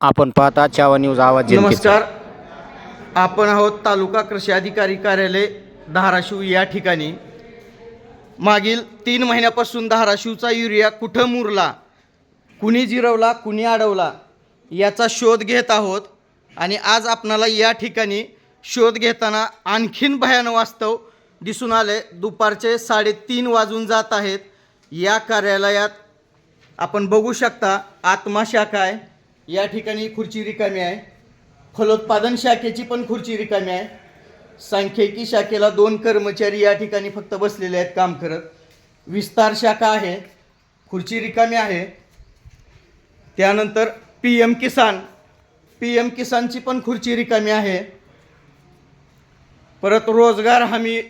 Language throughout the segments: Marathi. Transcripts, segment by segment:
आपण पाहता चावा न्यूज आवाज जनतेचा। नमस्कार, आपण आहोत तालुका कृषी अधिकारी कार्यालय धाराशिव या ठिकाणी। मागील 3 महिन्यापासून धाराशिवचा युरिया कुठं मुरला, कुणी जिरवला, कुणी अडवला याचा शोध घेत आहोत। आणि आज आपणाला या ठिकाणी शोध घेताना आणखीन भयानक वास्तव दिसून आले। दुपारचे 3:30 वाजून जात आहेत। या कार्यालयात आपण बघू शकता आत्मा शाखा आहे, या ठिकाणी खुर्ची रिकामी आहे। फलोत्पादन शाखेची पण खुर्ची रिकामी आहे। सांख्यिकी शाखेला 2 कर्मचारी या ठिकाणी फक्त बसलेले आहेत काम करत। विस्तार शाखा आहे, खुर्ची रिकामी आहे। त्यानंतर पीएम किसानची पण खुर्ची रिकामी आहे। परत रोजगार हमी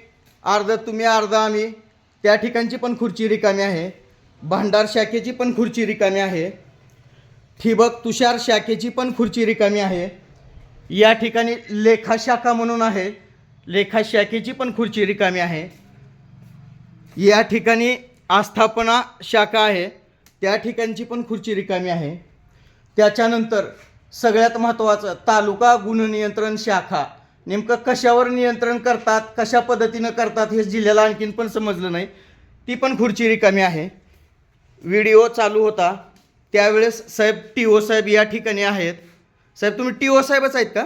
अर्ध तुम्ही अर्ध आम्ही त्या ठिकाणची पण खुर्ची रिकामी आहे। भांडार शाखेची पण खुर्ची रिकामी आहे। ठिबक तुषार शाखेची पण खुर्ची रिकामी आहे। या ठिकाणी लेखा शाखा म्हणून आहे, लेखा शाखेची पण खुर्ची रिकामी आहे। या ठिकाणी आस्थापना शाखा आहे, त्या ठिकाणची पण खुर्ची रिकामी आहे। त्याच्यानंतर सगळ्यात महत्त्वाचं तालुका गुण नियंत्रण शाखा, नेमकं कशावर नियंत्रण करतात, कशा पद्धतीनं करतात हे जिल्ह्याला आणखीन पण समजलं नाही, ती पण खुर्ची रिकामी आहे। व्हिडिओ चालू होता त्यावेळेस साहेब टीओ साहेब या ठिकाणी आहेत। साहेब तुम्ही टीओ साहेबच आहेत का?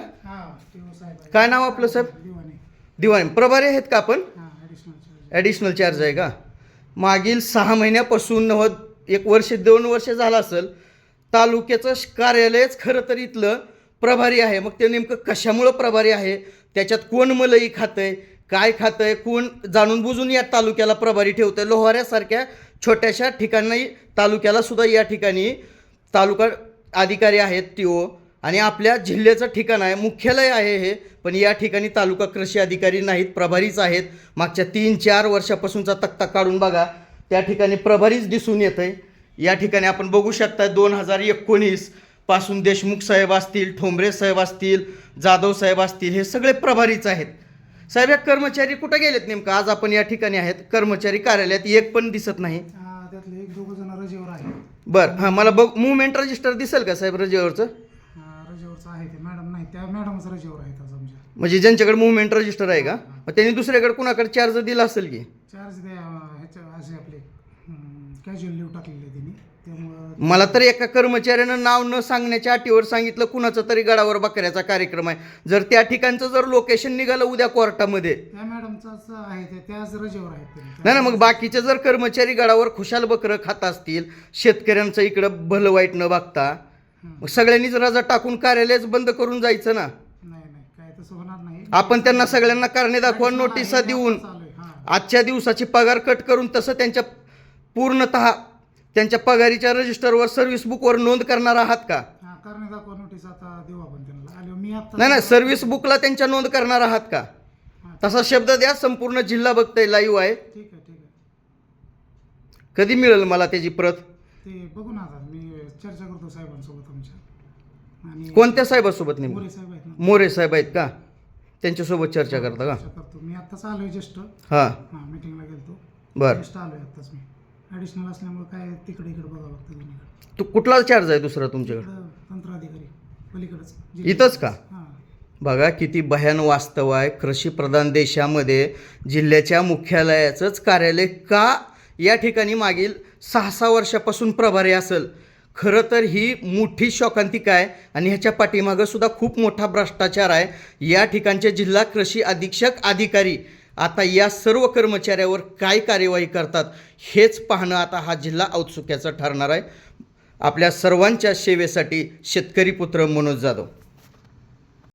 काय नाव आपलं साहेब? दिवाणी प्रभारी आहेत का आपण? ॲडिशनल चार्ज आहे का? मागील 6 महिन्यापासून 1 वर्ष 2 वर्ष झालं असेल तालुक्याचं कार्यालयच खरं तर इथलं प्रभारी आहे। मग ते नेमकं कशामुळं प्रभारी आहे, त्याच्यात कोण मलई खातंय, काय खातंय, कोण जाणून बुजून या तालुक्याला प्रभारी ठेवतंय। लोहाऱ्यासारख्या छोट्याशा ठिकाणी तालुक्याला सुद्धा या ठिकाणी तालुका अधिकारी आहेत टीओ, आणि आपल्या जिल्ह्याचं ठिकाण आहे, मुख्यालय आहे हे, पण या ठिकाणी तालुका कृषी अधिकारी नाहीत, प्रभारीच आहेत। मागच्या 3-4 वर्षापासूनचा तक्ता काढून बघा, त्या ठिकाणी प्रभारीच दिसून येत आहे। या ठिकाणी आपण बघू शकता 2019 पासून देशमुख साहेब असतील, ठोंबरे साहेब असतील, जाधव साहेब असतील, हे सगळे प्रभारीच आहेत। साहेब या कर्मचारी कुठे गेलेत नेमकं? आज आपण या ठिकाणी आहेत, कर्मचारी कार्यालयात एक पण दिसत नाही। त्यातले 1-2 जण रजेवर आहे। बरं, हां, मला बघ मुवमेंट रजिस्टर दिसेल का साहेब रजेवरचं? रजेवरचं आहे ते मॅडम नाही, त्या मॅडमच रजेवर आहेत आज आमच्या। म्हणजे ज्यांच्याकडे मुवमेंट रजिस्टर आहे का, मग त्यांनी दुसऱ्याकडे कुणाकडे चार्ज दिला असेल की? चार्ज द्या ह्याच्या असे आपले कॅज्युअल लिव्ह टाकलेले त्यांनी, त्यामुळं मला तर एका कर्मचाऱ्यानं नाव न सांगण्याच्या अटीवर सांगितलं कुणाचा तरी गडावर बकऱ्याचा कार्यक्रम आहे। जर त्या ठिकाणचं जर लोकेशन निघालं उद्या कोर्टामध्ये, त्या मॅडमचाच आहे ते, त्याच रजेवर आहेत त्यांनी। नाही ना, मग बाकीचे जर कर्मचारी गडावर खुशाल बकरं खात असतील, शेतकऱ्यांचं इकडं भलं वाईट न बघता, मग सगळ्यांनीच रजा टाकून कार्यालयच बंद करून जायचं ना। नाही काय तसं होणार नाही। आपण त्यांना सगळ्यांना कारणे दाखवा नोटिसा देऊन आजच्या दिवसाची पगार कट करून तसं त्यांच्या पूर्णतः त्यांच्या पगारीच्या रजिस्टरवर सर्व्हिस बुकवर नोंद करणार आहात का? कारणे दाखवा नोटीस आता देऊ आपण त्यांना। आलो मी आता नाही सर्व्हिस बुकला त्यांच्या नोंद करणार आहात का? तसा शब्द द्या, संपूर्ण जिल्हा बघताय, लाईव्ह आहे। ठीक आहे। कधी मिळेल मला त्याची प्रत? ते बघू ना, आता मी चर्चा करतो साहेबांसोबत आमच्या। आणि कोणत्या साहेबासोबत? नेमकं मोरे साहेब आहेत ना? मोरे साहेब आहेत का? त्यांच्यासोबत चर्चा करता का? करतो मी, आत्ताच आलोय जस्ट। हां मीटिंगला गेलतो, बरं। जस्ट आलोय आत्ताच मी। ॲडिशनल असल्यामुळे काय तिकडे बघावं लागतं दोन्हीकडे। तू कुठला चार्ज आहे दुसरा तुमच्याकडे? तंत्र अधिकारी पलीकडेच इथंच का? हां। बघा किती भयान वास्तव आहे। कृषी प्रधान देशामध्ये जिल्ह्याच्या मुख्यालयाचंच कार्यालय का या ठिकाणी मागील 6-6 वर्षापासून प्रभारी असेल? खरं तर ही मोठी शोकांतिका आहे, आणि ह्याच्या पाठीमागं सुद्धा खूप मोठा भ्रष्टाचार आहे। या ठिकाणचे जिल्हा कृषी अधीक्षक अधिकारी आता या सर्व कर्मचाऱ्यावर काय कार्यवाही करतात हेच पाहणं आता हा जिल्हा औत्सुक्याचं ठरणार आहे। आपल्या सर्वांच्या सेवेसाठी शेतकरी पुत्र मनोज जाधव।